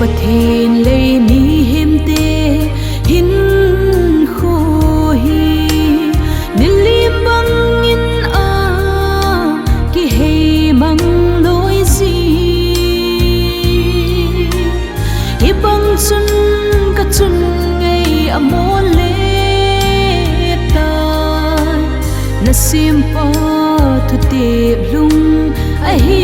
pathen le ni hem te hin kho hi nilim bang in a ki hei mang loi zi hi bang chun ka chun ngai amol le ta nasim pa thu te lung a hi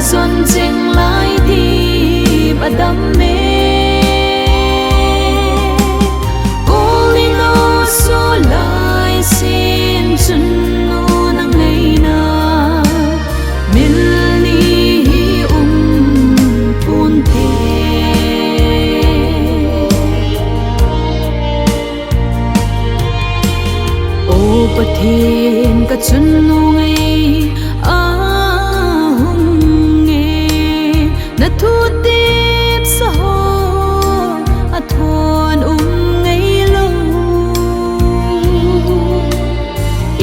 son cheng lai di badam me olino so lai sin chun no nang nei na mil ni pun te o pathen ka chun no ngai na thu tip sa ho athon ngai lo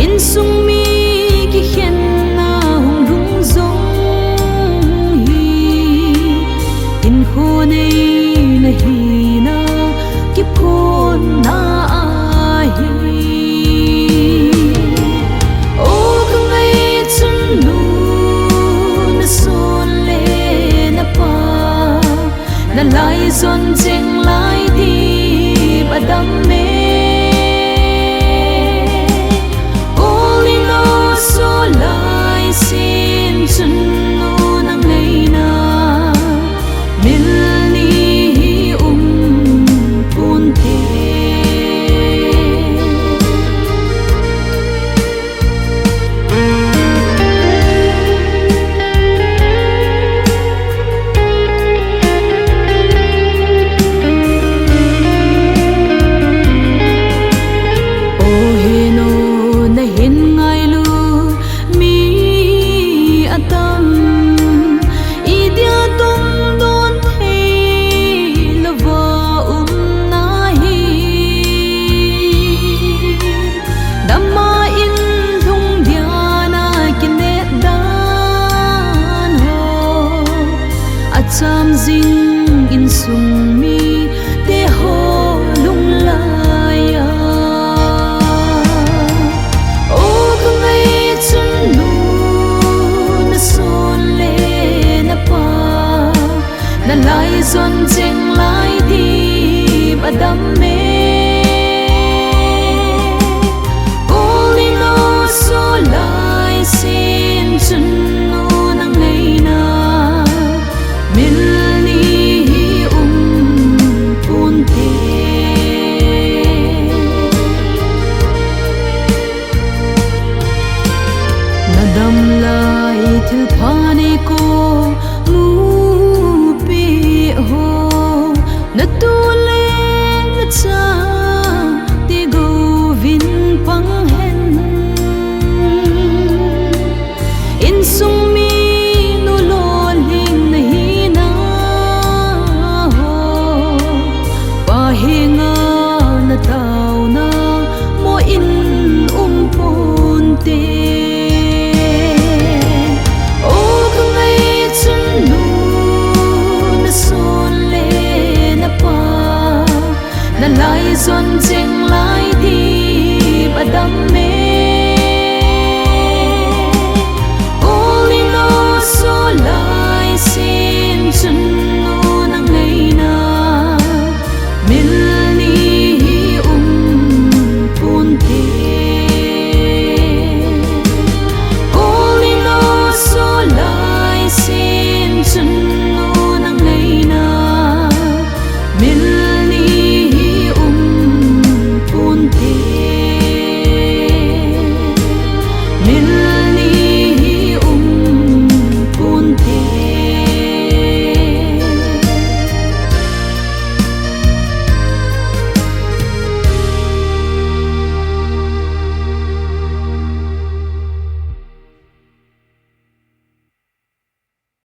in sung mi ki khen na hung lung zong hi in ho nei na hi na ki phon na hi o ka ngai chun nu na son le na lai son cheng lai di badam me olino so lai sin chun no nang nei na mil ni pun te cham jing in sung mi te ho lung la ya o ka ngai chun nu na son le na pa na lai son cheng lai di badam me olino so lai sin chun nu nang nei na mil ni pun te nadam lai thil phane ko mu pe ho na tu le na cha te go vin pang hen in sung mi hinga na tau na mo in pun te o ka ngai chun nu na son le na pa na lai son cheng lai di badam me olino so lai sin chun